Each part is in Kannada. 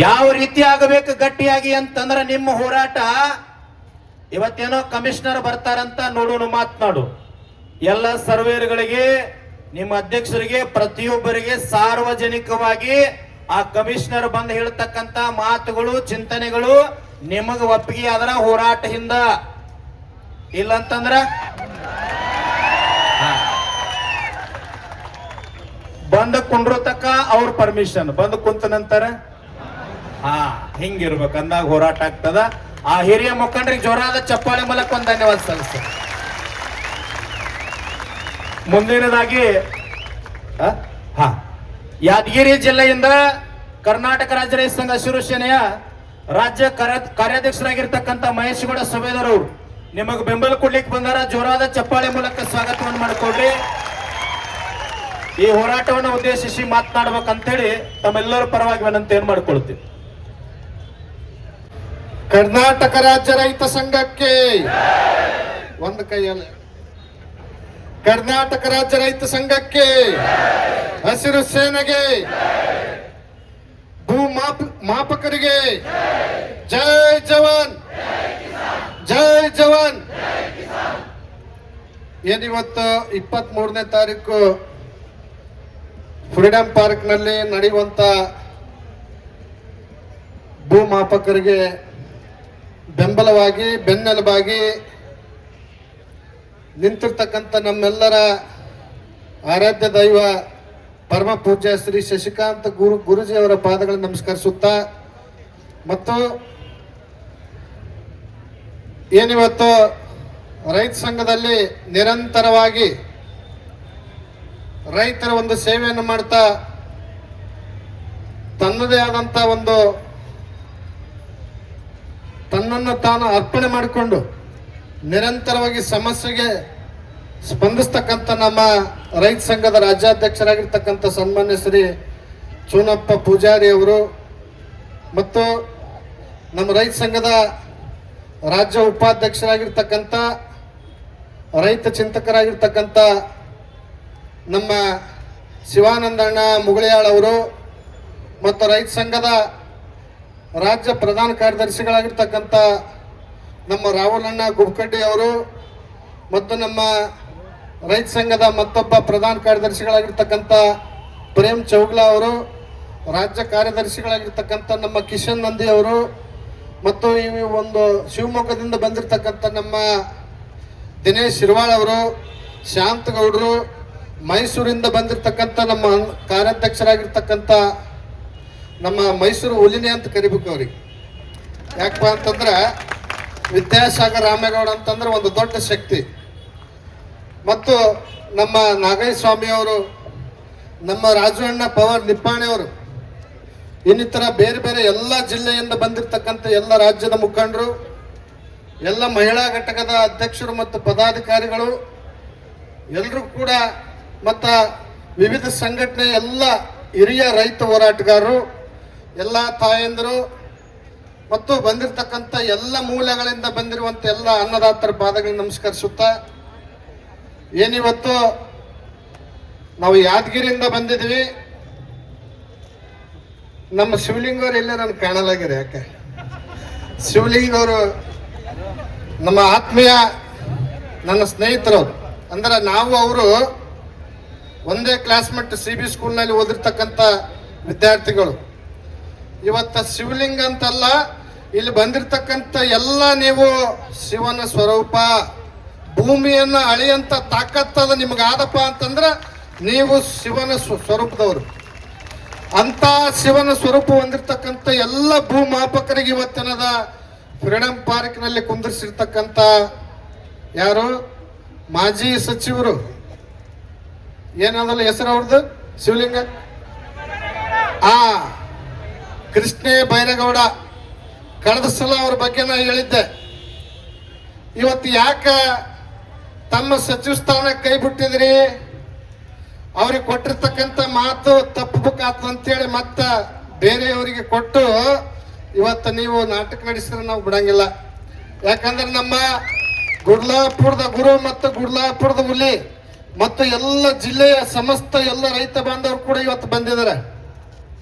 ಯಾವ ರೀತಿ ಆಗಬೇಕು ಗಟ್ಟಿಯಾಗಿ ಅಂತಂದ್ರೆ ನಿಮ್ಮ ಹೋರಾಟ ಇವತ್ತೇನೋ ಕಮಿಷನರ್ ಬರ್ತಾರಂತ ನೋಡೋಣ ಮಾತನಾಡು. ಎಲ್ಲ ಸರ್ವೇರ್ಗಳಿಗೆ ನಿಮ್ಮ ಅಧ್ಯಕ್ಷರಿಗೆ ಪ್ರತಿಯೊಬ್ಬರಿಗೆ ಸಾರ್ವಜನಿಕವಾಗಿ ಆ ಕಮಿಷನರ್ ಬಂದು ಹೇಳ್ತಕ್ಕಂತ ಮಾತುಗಳು ಚಿಂತನೆಗಳು ನಿಮಗ ಒಪ್ಪಿಗೆ ಆದ್ರ ಹೋರಾಟ ಹಿಂದ, ಇಲ್ಲಂತಂದ್ರ ಬಂದ ಕುಂಡ್ರು ತಕ್ಕ ಅವ್ರ ಪರ್ಮಿಷನ್ ಬಂದು ಕುಂತ ನಂತರ ಹಿಂಗಿರ್ಬೇಕು ಅಂದಾಗ ಹೋರಾಟ ಆಗ್ತದ. ಆ ಹಿರಿಯ ಮುಖಂಡರಿಗೆ ಜೋರಾದ ಚಪ್ಪಾಳೆ ಮೂಲಕ ಒಂದು ಧನ್ಯವಾದ ಸಲ್ಲಿಸ್ತಾರೆ. ಮುಂದಿನದಾಗಿ ಯಾದಗಿರಿ ಜಿಲ್ಲೆಯಿಂದ ಕರ್ನಾಟಕ ರಾಜ್ಯ ರೈತ ಸಂಘ ಹಸಿರು ಸೇನೆಯ ರಾಜ್ಯ ಕಾರ್ಯಾಧ್ಯಕ್ಷರಾಗಿರ್ತಕ್ಕಂಥ ಮಹೇಶ್ ಗೌಡ ಸಭೆದರ್ ಅವರು ನಿಮಗೆ ಬೆಂಬಲ ಕೊಡ್ಲಿಕ್ಕೆ ಬಂದಾರ. ಜೋರಾದ ಚಪ್ಪಾಳೆ ಮೂಲಕ ಸ್ವಾಗತವನ್ನು ಮಾಡಿಕೊಡ್ರಿ. ಈ ಹೋರಾಟವನ್ನು ಉದ್ದೇಶಿಸಿ ಮಾತನಾಡ್ಬೇಕಂತೇಳಿ ತಮ್ಮೆಲ್ಲರ ಪರವಾಗಿ ವಿನಂತಿಯನ್ನು ಮಾಡಿಕೊಳ್ತೀವಿ. ಕರ್ನಾಟಕ ರಾಜ್ಯ ರೈತ ಸಂಘಕ್ಕೆ ಒಂದು ಕೈಯಲ್ಲಿ, ಕರ್ನಾಟಕ ರಾಜ್ಯ ರೈತ ಸಂಘಕ್ಕೆ, ಹಸಿರು ಸೇನೆಗೆ, ಭೂ ಮಾಪಕರಿಗೆ ಜೈ ಜವಾನ್, ಜೈ ಜವಾನ್. ಏನಿವತ್ತು 23ನೇ ತಾರೀಕು ಫ್ರೀಡಂ ಪಾರ್ಕ್ ನಲ್ಲಿ ನಡೆಯುವಂತ ಭೂ ಮಾಪಕರಿಗೆ ಬೆಂಬಲವಾಗಿ ಬೆನ್ನೆಲುಬಾಗಿ ನಿಂತಿರ್ತಕ್ಕಂಥ ನಮ್ಮೆಲ್ಲರ ಆರಾಧ್ಯ ದೈವ ಪರಮ ಪೂಜ್ಯ ಶ್ರೀ ಶಶಿಕಾಂತ್ ಗುರುಜಿ ಅವರ ಪಾದಗಳನ್ನು ನಮಸ್ಕರಿಸುತ್ತಾ, ಮತ್ತು ಏನಿವತ್ತು ರೈತ ಸಂಘದಲ್ಲಿ ನಿರಂತರವಾಗಿ ರೈತರ ಒಂದು ಸೇವೆಯನ್ನು ಮಾಡ್ತಾ ತನ್ನದೇ ಆದಂತ ಒಂದು ತನ್ನನ್ನು ತಾನು ಅರ್ಪಣೆ ಮಾಡಿಕೊಂಡು ನಿರಂತರವಾಗಿ ಸಮಸ್ಯೆಗೆ ಸ್ಪಂದಿಸ್ತಕ್ಕಂಥ ನಮ್ಮ ರೈತ ಸಂಘದ ರಾಜ್ಯಾಧ್ಯಕ್ಷರಾಗಿರ್ತಕ್ಕಂಥ ಸನ್ಮಾನ್ಯ ಶ್ರೀ ಚೂನಪ್ಪ ಪೂಜಾರಿ ಅವರು, ಮತ್ತು ನಮ್ಮ ರೈತ ಸಂಘದ ರಾಜ್ಯ ಉಪಾಧ್ಯಕ್ಷರಾಗಿರ್ತಕ್ಕಂಥ ರೈತ ಚಿಂತಕರಾಗಿರ್ತಕ್ಕಂಥ ನಮ್ಮ ಶಿವಾನಂದಣ್ಣ ಮುಗಳಿಯಾಳ್ ಅವರು, ಮತ್ತು ರೈತ ಸಂಘದ ರಾಜ್ಯ ಪ್ರಧಾನ ಕಾರ್ಯದರ್ಶಿಗಳಾಗಿರ್ತಕ್ಕಂಥ ನಮ್ಮ ರಾಹುಲಣ್ಣ ಗುಬ್ಕಡ್ಡಿ ಅವರು, ಮತ್ತು ನಮ್ಮ ರೈತ ಸಂಘದ ಮತ್ತೊಬ್ಬ ಪ್ರಧಾನ ಕಾರ್ಯದರ್ಶಿಗಳಾಗಿರ್ತಕ್ಕಂಥ ಪ್ರೇಮ್ ಚೌಗ್ಲಾ ಅವರು, ರಾಜ್ಯ ಕಾರ್ಯದರ್ಶಿಗಳಾಗಿರ್ತಕ್ಕಂಥ ನಮ್ಮ ಕಿಶನ್ ನಂದಿ ಅವರು, ಮತ್ತು ಈ ಒಂದು ಶಿವಮೊಗ್ಗದಿಂದ ಬಂದಿರತಕ್ಕಂಥ ನಮ್ಮ ದಿನೇಶ್ ಶಿರ್ವಾಳ್ ಅವರು, ಶಾಂತಗೌಡರು, ಮೈಸೂರಿಂದ ಬಂದಿರತಕ್ಕಂಥ ನಮ್ಮ ಕಾರ್ಯಾಧ್ಯಕ್ಷರಾಗಿರ್ತಕ್ಕಂಥ ನಮ್ಮ ಮೈಸೂರು ಹುಲಿನಿ ಅಂತ ಕರಿಬೇಕು ಅವ್ರಿಗೆ. ಯಾಕಪ್ಪ ಅಂತಂದ್ರೆ ವಿದ್ಯಾಸಾಗರ್ ರಾಮೇಗೌಡ ಅಂತಂದ್ರೆ ಒಂದು ದೊಡ್ಡ ಶಕ್ತಿ, ಮತ್ತು ನಮ್ಮ ನಾಗಯ್ಯ ಸ್ವಾಮಿ ಅವರು, ನಮ್ಮ ರಾಜಣ್ಣ ಪವರ್ ನಿಪ್ಪಾಣಿ ಅವರು, ಇನ್ನಿತರ ಬೇರೆ ಬೇರೆ ಎಲ್ಲ ಜಿಲ್ಲೆಯಿಂದ ಬಂದಿರತಕ್ಕಂಥ ಎಲ್ಲ ರಾಜ್ಯದ ಮುಖಂಡರು, ಎಲ್ಲ ಮಹಿಳಾ ಘಟಕದ ಅಧ್ಯಕ್ಷರು ಮತ್ತು ಪದಾಧಿಕಾರಿಗಳು ಎಲ್ಲರೂ ಕೂಡ, ಮತ್ತು ವಿವಿಧ ಸಂಘಟನೆ ಎಲ್ಲ ಹಿರಿಯ ರೈತ ಹೋರಾಟಗಾರರು, ಎಲ್ಲ ತಾಯಂದರು, ಮತ್ತು ಬಂದಿರತಕ್ಕಂಥ ಎಲ್ಲ ಮೂಲೆಗಳಿಂದ ಬಂದಿರುವಂಥ ಎಲ್ಲ ಅನ್ನದಾತರ ಪಾದಗಳನ್ನು ನಮಸ್ಕರಿಸುತ್ತಾ, ಏನಿವತ್ತು ನಾವು ಯಾದಗಿರಿಯಿಂದ ಬಂದಿದ್ವಿ. ನಮ್ಮ ಶಿವಲಿಂಗ ಅವರು ಇಲ್ಲೇ ನಾನು ಕಾಣಲಾಗಿದೆ. ಯಾಕೆ ಶಿವಲಿಂಗ ಅವರು ನಮ್ಮ ಆತ್ಮೀಯ ನನ್ನ ಸ್ನೇಹಿತರು, ಅಂದ್ರೆ ನಾವು ಅವರು ಒಂದೇ ಕ್ಲಾಸ್ಮೇಟ್ CB ಸ್ಕೂಲ್ನಲ್ಲಿ ಓದಿರ್ತಕ್ಕಂಥ ವಿದ್ಯಾರ್ಥಿಗಳು. ಇವತ್ತ ಶಿವಲಿಂಗ ಅಂತಲ್ಲ, ಇಲ್ಲಿ ಬಂದಿರತಕ್ಕಂಥ ಎಲ್ಲ ನೀವು ಶಿವನ ಸ್ವರೂಪ, ಭೂಮಿಯನ್ನು ಅಳಿಯಂತ ತಾಕತ್ತದ ನಿಮಗಾದಪ್ಪ ಅಂತಂದ್ರೆ ನೀವು ಶಿವನ ಸ್ವರೂಪದವರು. ಅಂತ ಶಿವನ ಸ್ವರೂಪ ಹೊಂದಿರತಕ್ಕಂಥ ಎಲ್ಲ ಭೂಮಾಪಕರಿಗೆ ಇವತ್ತಿನದ ಫ್ರೀಡಂ ಪಾರ್ಕ್ನಲ್ಲಿ ಕುಂದಿರಿಸಿರ್ತಕ್ಕಂಥ ಯಾರು ಮಾಜಿ ಸಚಿವರು, ಏನಾದಲ್ಲ ಹೆಸರು ಅವ್ರದ್ದು ಶಿವಲಿಂಗ, ಕೃಷ್ಣೇ ಬೈರೇಗೌಡ. ಕಳೆದ ಸಲ ಅವ್ರ ಬಗ್ಗೆ ನಾ ಹೇಳಿದ್ದೆ. ಇವತ್ತು ಯಾಕೆ ತಮ್ಮ ಸಚಿವ ಸ್ಥಾನ ಕೈ ಬಿಟ್ಟಿದ್ರಿ, ಅವ್ರಿಗೆ ಕೊಟ್ಟಿರ್ತಕ್ಕಂಥ ಮಾತು ತಪ್ಪಬೇಕಾತು ಅಂತೇಳಿ ಮತ್ತೆ ಬೇರೆಯವರಿಗೆ ಕೊಟ್ಟು ಇವತ್ತು ನೀವು ನಾಟಕ ನಡೆಸಿದ್ರೆ ನಾವು ಬಿಡಂಗಿಲ್ಲ. ಯಾಕಂದ್ರೆ ನಮ್ಮ ಗುಡ್ಲಾಪುರದ ಗುರು ಮತ್ತು ಗುಡ್ಲಾಪುರದ ಹುಲಿ ಮತ್ತು ಎಲ್ಲ ಜಿಲ್ಲೆಯ ಸಮಸ್ತ ಎಲ್ಲ ರೈತ ಬಾಂಧವರು ಕೂಡ ಇವತ್ತು ಬಂದಿದ್ದಾರೆ.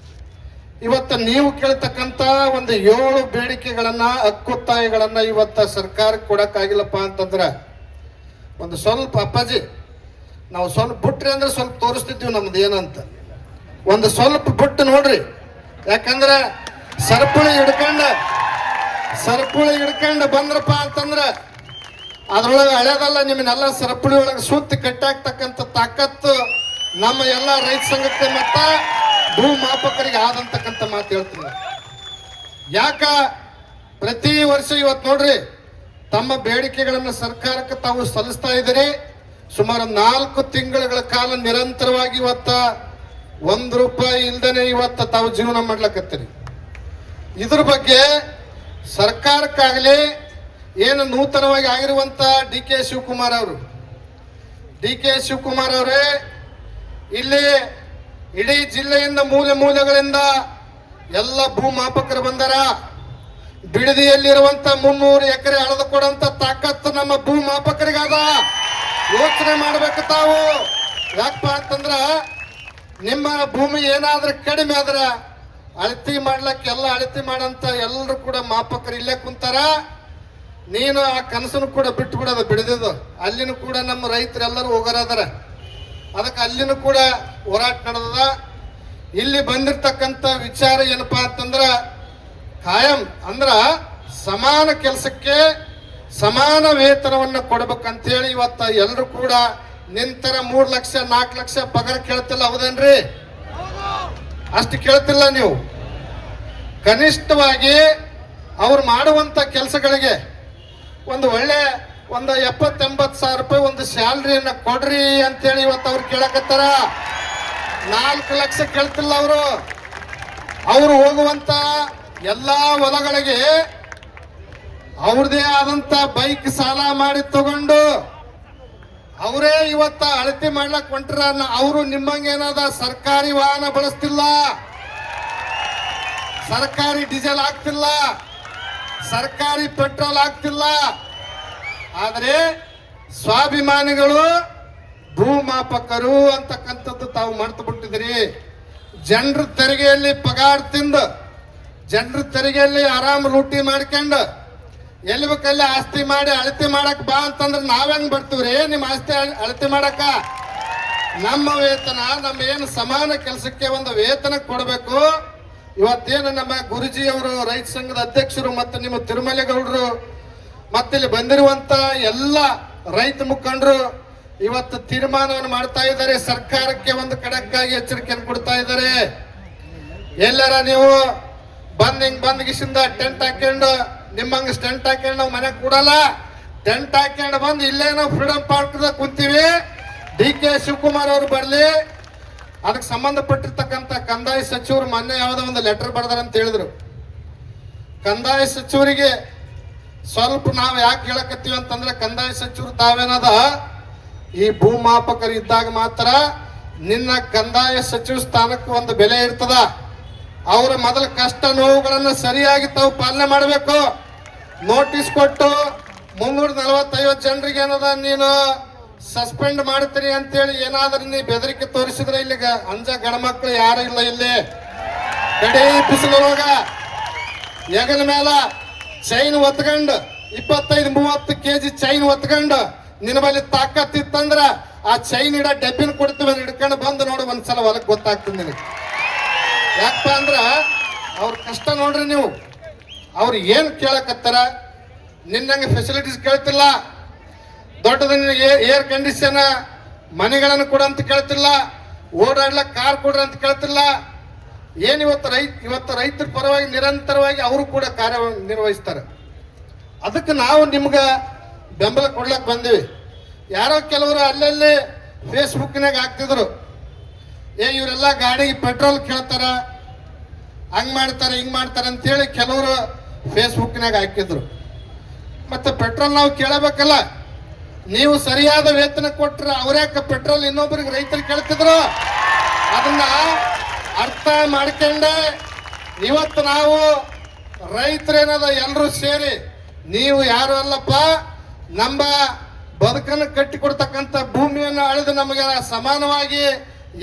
ಇವತ್ತು ನೀವು ಕೇಳ್ತಕ್ಕಂತ ಒಂದು 7 ಬೇಡಿಕೆಗಳನ್ನ ಹಕ್ಕೊತ್ತಾಯಗಳನ್ನ ಇವತ್ತ ಸರ್ಕಾರಕ್ಕೆ ಕೊಡಕ್ಕಾಗಿಲ್ಲಪ್ಪ ಅಂತಂದ್ರ ಒಂದು ಸ್ವಲ್ಪ ಅಪ್ಪಾಜಿ ನಾವು ಸ್ವಲ್ಪ ಬಿಟ್ರಿ ಅಂದ್ರೆ ಸ್ವಲ್ಪ ತೋರಿಸ್ತಿದ್ವಿ ನಮ್ದು ಏನಂತ. ಒಂದು ಸ್ವಲ್ಪ ಬಿಟ್ಟು ನೋಡ್ರಿ, ಯಾಕಂದ್ರೆ ಸರಪುಳಿ ಹಿಡ್ಕೊಂಡು ಬಂದ್ರಪ್ಪ ಅಂತಂದ್ರ ಅದ್ರೊಳಗೆ ಹಳೆದಲ್ಲ, ನಿಮ್ಮನ್ನೆಲ್ಲ ಸರಪುಳಿ ಒಳಗೆ ಸುತ್ತಿ ಕಟ್ಟಾಕ್ತಕ್ಕಂಥ ತಾಕತ್ತು ನಮ್ಮ ಎಲ್ಲ ರೈತ ಸಂಘಕ್ಕೆ ಮತ್ತ ಭೂ ಮಾಪಕರಿಗೆ ಆದಂತಕ್ಕಂಥ ಮಾತು ಹೇಳ್ತೀನಿ. ಯಾಕ ಪ್ರತಿ ವರ್ಷ ಇವತ್ತು ನೋಡ್ರಿ ತಮ್ಮ ಬೇಡಿಕೆಗಳನ್ನು ಸರ್ಕಾರಕ್ಕೆ ತಾವು ಸಲ್ಲಿಸ್ತಾ ಇದ್ದೀರಿ. ಸುಮಾರು 4 ತಿಂಗಳ ಕಾಲ ನಿರಂತರವಾಗಿ ಇವತ್ತ ₹1 ಇಲ್ದೇನೆ ಇವತ್ತ ತಾವು ಜೀವನ ಮಾಡ್ಲಕತ್ತೀರಿ. ಇದ್ರ ಬಗ್ಗೆ ಸರ್ಕಾರಕ್ಕಾಗಲಿ ಏನು ನೂತನವಾಗಿ ಆಗಿರುವಂತ ಡಿ.ಕೆ. ಶಿವಕುಮಾರ್ ಅವರೇ ಇಲ್ಲಿ ಇಡೀ ಜಿಲ್ಲೆಯಿಂದ ಮೂಲೆಗಳಿಂದ ಎಲ್ಲ ಭೂಮಾಪಕರು ಬಂದಾರ. ಬಿಡದಿಯಲ್ಲಿರುವಂತ 300 ಎಕರೆ ಅಳದು ಕೊಡುವಂತ ತಾಕತ್ತು ನಮ್ಮ ಭೂಮಾಪಕರಿಗಾದ. ಯೋಚನೆ ಮಾಡ್ಬೇಕು ತಾವು. ಯಾಕಪ್ಪ ಅಂತಂದ್ರ ನಿಮ್ಮ ಭೂಮಿ ಏನಾದ್ರೂ ಕಡಿಮೆ ಆದ್ರ ಅಳತಿ ಮಾಡ್ಲಕ್ಕೆ ಎಲ್ಲ ಅಳತಿ ಮಾಡಂತ ಎಲ್ಲರೂ ಕೂಡ ಮಾಪಕರು ಇಲ್ಲೇ ಕುಂತಾರ. ನೀನು ಆ ಕನಸನ್ನು ಕೂಡ ಬಿಟ್ಟು ಬಿಡೋದು ಬಿಡದಿದ್ದು. ಅಲ್ಲಿನೂ ಕೂಡ ನಮ್ಮ ರೈತರೆಲ್ಲರೂ ಹೋಗರದಾರ. ಅದಕ್ಕೆ ಅಲ್ಲಿನೂ ಕೂಡ ಹೋರಾಟ ನಡೆದದ. ಇಲ್ಲಿ ಬಂದಿರ್ತಕ್ಕಂಥ ವಿಚಾರ ಏನಪ್ಪಾ ಅಂತಂದ್ರ ಕಾಯಂ ಅಂದ್ರ ಸಮಾನ ಕೆಲಸಕ್ಕೆ ಸಮಾನ ವೇತನವನ್ನ ಕೊಡ್ಬೇಕಂತೇಳಿ ಇವತ್ತ ಎಲ್ರು ಕೂಡ ನಿಂತರ 3 ಲಕ್ಷ 4 ಲಕ್ಷ ಪಗಾರ ಕೇಳ್ತಿಲ್ಲ. ಹೌದೇನ್ರಿ? ಅಷ್ಟು ಕೇಳ್ತಿಲ್ಲ ನೀವು. ಕನಿಷ್ಠವಾಗಿ ಅವ್ರು ಮಾಡುವಂತ ಕೆಲಸಗಳಿಗೆ ಒಂದು ಒಳ್ಳೆ ಒಂದು 70-80 ಸಾವಿರ ರೂಪಾಯಿ ಒಂದು ಸ್ಯಾಲ್ರಿಯನ್ನ ಕೊಡ್ರಿ ಅಂತೇಳಿ ಇವತ್ತು ಅವ್ರು ಕೇಳಕತ್ತಾರ. 4 ಲಕ್ಷ ಕೇಳ್ತಿಲ್ಲ ಅವರು ಹೋಗುವಂತ ಎಲ್ಲಾ ಹೊಲಗಳಿಗೆ ಅವ್ರದೇ ಆದಂತ ಬೈಕ್ ಸಾಲ ಮಾಡಿ ತಗೊಂಡು ಅವರೇ ಇವತ್ತ ಅಳತೆ ಮಾಡ್ಲಕ್ ಹೊಂಟ್ರ. ಅವರು ನಿಮ್ಮಂಗೇನಾದ ಸರ್ಕಾರಿ ವಾಹನ ಬಳಸ್ತಿಲ್ಲ, ಸರ್ಕಾರಿ ಡೀಸೆಲ್ ಆಗ್ತಿಲ್ಲ, ಸರ್ಕಾರಿ ಪೆಟ್ರೋಲ್ ಆಗ್ತಿಲ್ಲ. ಆದ್ರೆ ಸ್ವಾಭಿಮಾನಿಗಳು ಭೂಮಾಪಕರು ಅಂತಕ್ಕಂಥದ್ದು ತಾವು ಮರ್ತು ಬಿಟ್ಟಿದ್ರಿ. ಜನರ ತೆರಿಗೆಯಲ್ಲಿ ಪಗಾರ ತಿಂದು, ಜನರ ತೆರಿಗೆಯಲ್ಲಿ ಆರಾಮ್ ಲೂಟಿ ಮಾಡ್ಕೊಂಡು ಎಲ್ಲಿ ಬೇಕಲ್ಲಿ ಆಸ್ತಿ ಮಾಡಿ ಅಳತೆ ಮಾಡಕ್ ಬಾ ಅಂತಂದ್ರೆ ನಾವೆಂಗ್ ಬರ್ತೀವ್ರಿ ನಿಮ್ಮ ಆಸ್ತಿ ಅಳತೆ ಮಾಡಕ? ನಮ್ಮ ವೇತನ, ನಮ್ಮ ಏನು ಸಮಾನ ಕೆಲಸಕ್ಕೆ ಒಂದು ವೇತನ ಕೊಡಬೇಕು. ಇವತ್ತೇನು ನಮ್ಮ ಗುರುಜಿ ಅವರು ರೈತ ಸಂಘದ ಅಧ್ಯಕ್ಷರು ಮತ್ತು ನಿಮ್ಮ ತಿರುಮಲೇಗೌಡರು ಮತ್ತಿಲ್ಲಿ ಬಂದಿರುವಂತ ಎಲ್ಲ ರೈತ ಮುಖಂಡರು ಇವತ್ತು ತೀರ್ಮಾನವನ್ನು ಮಾಡ್ತಾ ಇದ್ದಾರೆ. ಸರ್ಕಾರಕ್ಕೆ ಒಂದು ಖಡಕ್ಕಾಗಿ ಎಚ್ಚರಿಕೆಯನ್ನು ಕೊಡ್ತಾ ಇದ್ದಾರೆ. ಎಲ್ಲರ ನೀವು ಬಂದ್ ಗಿಸಿಂದ ಟೆಂಟ್ ಹಾಕೊಂಡು ನಿಮ್ಮಂಗ ಟೆಂಟ್ ಹಾಕೊಂಡು ನಾವು ಮನೆಗೆ ಕೂಡಲ್ಲ. ಟೆಂಟ್ ಹಾಕೊಂಡು ಬಂದು ಇಲ್ಲೇ ನಾವು ಫ್ರೀಡಂ ಪಾರ್ಕ್ ಕುಂತೀವಿ. ಡಿ.ಕೆ. ಶಿವಕುಮಾರ್ ಅವರು ಬರ್ಲಿ. ಅದಕ್ಕೆ ಸಂಬಂಧಪಟ್ಟಿರ್ತಕ್ಕಂಥ ಕಂದಾಯ ಸಚಿವರು ಮೊನ್ನೆ ಯಾವುದೋ ಒಂದು ಲೆಟರ್ ಬರ್ದಾರ ಅಂತ ಹೇಳಿದ್ರು. ಕಂದಾಯ ಸಚಿವರಿಗೆ ಸ್ವಲ್ಪ ನಾವು ಯಾಕೆ ಹೇಳಕತ್ತೀವಿ ಅಂತಂದ್ರೆ ಕಂದಾಯ ಸಚಿವರು ತಾವೇನದ ಈ ಭೂಮಾಪಕರು ಇದ್ದಾಗ ಮಾತ್ರ ನಿನ್ನ ಕಂದಾಯ ಸಚಿವ ಸ್ಥಾನಕ್ಕೆ ಒಂದು ಬೆಲೆ ಇರ್ತದ. ಅವರ ಮೊದಲ ಕಷ್ಟ ನೋವುಗಳನ್ನು ಸರಿಯಾಗಿ ತಾವು ಪಾಲನೆ ಮಾಡಬೇಕು. ನೋಟಿಸ್ ಕೊಟ್ಟು 345 ಜನರಿಗೆ ಏನದ ನೀನು ಸಸ್ಪೆಂಡ್ ಮಾಡ್ತೀನಿ ಅಂತೇಳಿ ಏನಾದ್ರೂ ನೀ ಬೆದರಿಕೆ ತೋರಿಸಿದ್ರೆ ಇಲ್ಲಿಗ ಅಂಜ ಗಣಮಕ್ಳು ಯಾರು ಇಲ್ಲ. ಇಲ್ಲಿ ಕಡೆ ಬಿಸಿಲೊಳಗ ಹೆಗಲ ಮೇಲ ಚೈನ್ ಒತ್ಕೊಂಡು 25-30 ಕೆಜಿ ಚೈನ್ ಒತ್ಕೊಂಡು ನಿನ್ನ ಬಳಿ ತಾಕತ್ತಿತ್ತಂದ್ರ ಆ ಚೈನ್ ಇಡ ಡಬ್ಬಿನ ಕೊಡ್ತೀವಿ ಹಿಡ್ಕೊಂಡು ಬಂದು ನೋಡು ಒಂದ್ಸಲ ಹೊಲಕ್ಕೆ ಗೊತ್ತಾಗ್ತದೆ ನಿನಗೆ. ಯಾಕಪ್ಪ ಅಂದ್ರ ಅವ್ರ ಕಷ್ಟ ನೋಡ್ರಿ ನೀವು. ಅವ್ರು ಏನ್ ಕೇಳಕತ್ತಾರ? ನಿನ್ನಂಗೆ ಫೆಸಿಲಿಟೀಸ್ ಕೇಳ್ತಿಲ್ಲ. ದೊಡ್ಡದ ಏರ್ ಕಂಡೀಷನ್ ಮನೆಗಳನ್ನು ಕೊಡ ಅಂತ ಕೇಳ್ತಿಲ್ಲ. ಓಡಾಡ್ಲಕ್ ಕಾರ್ ಕೊಡ್ರಿ ಅಂತ ಕೇಳ್ತಿಲ್ಲ. ಏನ್ ಇವತ್ತು ರೈತರ ಪರವಾಗಿ ನಿರಂತರವಾಗಿ ಅವರು ಕೂಡ ಕಾರ್ಯ ನಿರ್ವಹಿಸ್ತಾರೆ. ಅದಕ್ಕೆ ನಾವು ನಿಮ್ಗ ಬೆಂಬಲ ಕೊಡ್ಲಕ್ ಬಂದಿವಿ. ಯಾರೋ ಕೆಲವರು ಅಲ್ಲಲ್ಲಿ ಫೇಸ್ಬುಕ್ನಾಗ ಹಾಕ್ತಿದ್ರು, ಇವರೆಲ್ಲ ಗಾಡಿಗೆ ಪೆಟ್ರೋಲ್ ಕೇಳ್ತಾರ, ಹಂಗ್ ಮಾಡ್ತಾರೆ ಹಿಂಗ್ ಮಾಡ್ತಾರೆ ಅಂತೇಳಿ ಕೆಲವರು ಫೇಸ್ಬುಕ್ನಾಗ ಹಾಕಿದ್ರು. ಮತ್ತೆ ಪೆಟ್ರೋಲ್ ನಾವು ಕೇಳಬೇಕಲ್ಲ. ನೀವು ಸರಿಯಾದ ವೇತನ ಕೊಟ್ರೆ ಅವ್ರ್ಯಾಕ ಪೆಟ್ರೋಲ್ ಇನ್ನೊಬ್ಬರಿಗೆ ರೈತರು ಕೇಳ್ತಿದ್ರು? ಅದನ್ನ ಅರ್ಥ ಮಾಡ್ಕೊಂಡೆ ಇವತ್ತು ನಾವು ರೈತರೇನದ ಎಲ್ಲರೂ ಸೇರಿ, ನೀವು ಯಾರು ಅಲ್ಲಪ್ಪ, ನಮ್ಮ ಬದುಕನ್ನು ಕಟ್ಟಿ ಕೊಡ್ತಕ್ಕಂಥ ಭೂಮಿಯನ್ನು ಅಳೆದು ನಮಗೆ ಸಮಾನವಾಗಿ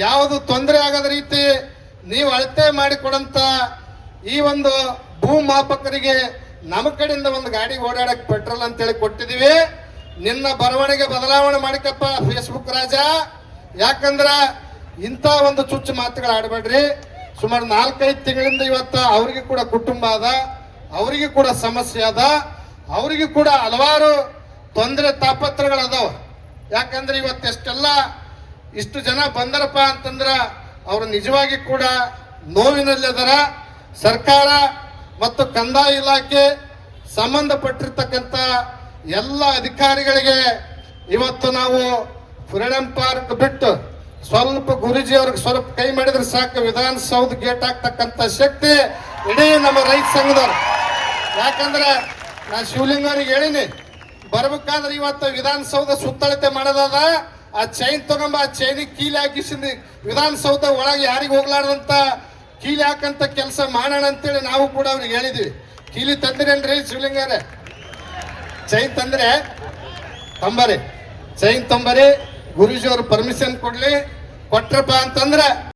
ಯಾವುದು ತೊಂದರೆ ಆಗದ ರೀತಿ ನೀವು ಅಳತೆ ಮಾಡಿಕೊಡಂತ ಈ ಒಂದು ಭೂ ಮಾಪಕರಿಗೆ ನಮ್ಮ ಕಡೆಯಿಂದ ಒಂದು ಗಾಡಿ ಓಡಾಡಕ್ ಪೆಟ್ರೋಲ್ ಅಂತೇಳಿ ಕೊಟ್ಟಿದೀವಿ. ನಿನ್ನ ಬರವಣಿಗೆ ಬದಲಾವಣೆ ಮಾಡಿಕಪ್ಪ ಫೇಸ್ಬುಕ್ ರಾಜ. ಯಾಕಂದ್ರ ಇಂಥ ಒಂದು ಚುಚ್ಚು ಮಾತುಗಳು ಆಡಬೇಡ್ರಿ. ಸುಮಾರು 4-5 ತಿಂಗಳಿಂದ ಇವತ್ತ ಅವರಿಗೆ ಕೂಡ ಕುಟುಂಬ ಅದ, ಅವರಿಗೆ ಕೂಡ ಸಮಸ್ಯೆ ಅದ, ಅವರಿಗೆ ಕೂಡ ಹಲವಾರು ತೊಂದರೆ ತಾಪತ್ರಗಳದಾವ. ಯಾಕಂದ್ರೆ ಇವತ್ತೆಷ್ಟೆಲ್ಲ ಇಷ್ಟು ಜನ ಬಂದರಪ್ಪ ಅಂತಂದ್ರ ಅವರು ನಿಜವಾಗಿ ಕೂಡ ನೋವಿನಲ್ಲಿ ಅದರ. ಸರ್ಕಾರ ಮತ್ತು ಕಂದಾಯ ಇಲಾಖೆ ಸಂಬಂಧಪಟ್ಟಿರ್ತಕ್ಕಂಥ ಎಲ್ಲ ಅಧಿಕಾರಿಗಳಿಗೆ ಇವತ್ತು ನಾವು ಫ್ರೀಡಂ ಪಾರ್ಕ್ ಬಿಟ್ಟು ಸ್ವಲ್ಪ ಗುರುಜಿ ಅವ್ರಿಗೆ ಸ್ವಲ್ಪ ಕೈ ಮಾಡಿದ್ರೆ ಸಾಕು, ವಿಧಾನಸೌಧ ಗೇಟ್ ಹಾಕ್ತಕ್ಕಂಥ ಶಕ್ತಿ ಇಡೀ ನಮ್ಮ ರೈತ ಸಂಘದವ್ರು. ಯಾಕಂದ್ರೆ ನಾ ಶಿವಲಿಂಗ ಅವ್ರಿಗೆ ಹೇಳಿನಿ, ಬರ್ಬೇಕಾದ್ರೆ ಇವತ್ತು ವಿಧಾನಸೌಧ ಸುತ್ತಳತೆ ಮಾಡೋದಾದ, ಆ ಚೈನ್ ತಗೊಂಬ, ಆ ಚೈನಿಗೆ ಕೀಲಿ ಹಾಕಿಸಿದ ವಿಧಾನಸೌಧ ಒಳಗೆ ಯಾರಿಗೆ ಹೋಗ್ಲಾರ್ದಂತ ಕೀಲಿ ಹಾಕಂತ ಕೆಲಸ ಮಾಡೋಣ ಅಂತೇಳಿ ನಾವು ಕೂಡ ಅವ್ರಿಗೆ ಹೇಳಿದ್ವಿ. ಕೀಲಿ ತಂದ್ರೇನ್ರಿ ಶಿವಲಿಂಗರೇ? ಚೈನ್ ತಂದ್ರೆ ತಂಬರಿ, ಚೈನ್ ತಂಬರಿ, ಗುರುಜಿ ಅವ್ರು ಪರ್ಮಿಷನ್ ಕೊಡ್ಲಿ. ಕೊಟ್ರಪ್ಪ ಅಂತಂದ್ರೆ